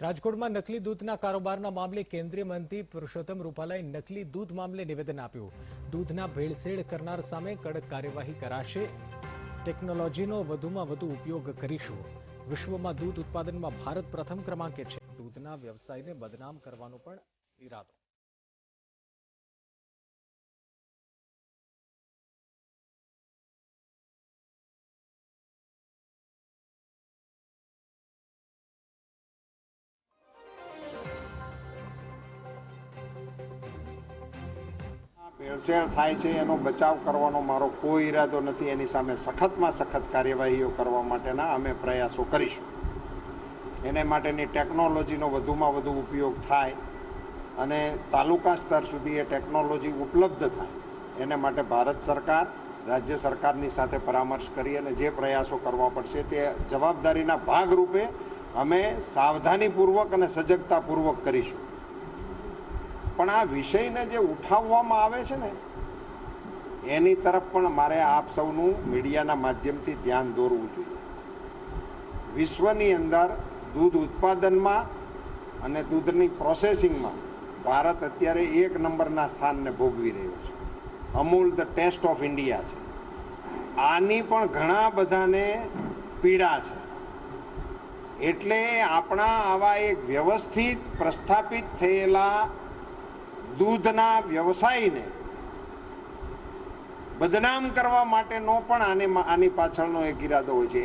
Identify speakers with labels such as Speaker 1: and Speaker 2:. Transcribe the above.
Speaker 1: રાજકોટમાં નકલી દૂધના કારોબારના મામલે કેન્દ્રીય મંત્રી પુરુષોત્તમ રૂપાલાએ નકલી દૂધ મામલે નિવેદન આપ્યું। દૂધના ભેળસેળ કરનાર સામે કડક કાર્યવાહી કરાશે। ટેકનોલોજીનો વધુમાં વધુ ઉપયોગ કરીશું। વિશ્વમાં દૂધ ઉત્પાદનમાં ભારત પ્રથમ ક્રમાંકે છે। દૂધના વ્યવસાયને બદનામ કરવાનો પણ ઇરાદો।
Speaker 2: ભેળસેળ થાય છે એનો બચાવ કરવાનો મારો કોઈ ઈરાદો નથી। એની સામે સખતમાં સખત કાર્યવાહીઓ કરવા માટેના અમે પ્રયાસો કરીશું। એને માટેની ટેકનોલોજીનો વધુમાં વધુ ઉપયોગ થાય અને તાલુકા સ્તર સુધી એ ટેકનોલોજી ઉપલબ્ધ થાય એને માટે ભારત સરકાર રાજ્ય સરકારની સાથે પરામર્શ કરી અને જે પ્રયાસો કરવા પડશે તે જવાબદારીના ભાગરૂપે અમે સાવધાનીપૂર્વક અને સજગતાપૂર્વક કરીશું। પણ આ વિષયને જે ઉઠાવવામાં આવે છે ને એની તરફ પણ મારે આપ સૌનું મીડિયાના માધ્યમથી ધ્યાન દોરવું જોઈએ। વિશ્વની અંદર દૂધ ઉત્પાદનમાં અને દૂધની પ્રોસેસિંગમાં ભારત અત્યારે 1 નંબરના સ્થાનને ભોગવી રહ્યો છે। Amul the taste of India છે। આની પણ ઘણા બધાને પીડા છે। એટલે આપણા આવા એક વ્યવસ્થિત પ્રસ્થાપિત થયેલા દૂધના વ્યવસાયને બદનામ કરવા માટેનો પણ આની પાછળનો એક ઈરાદો હોય છે।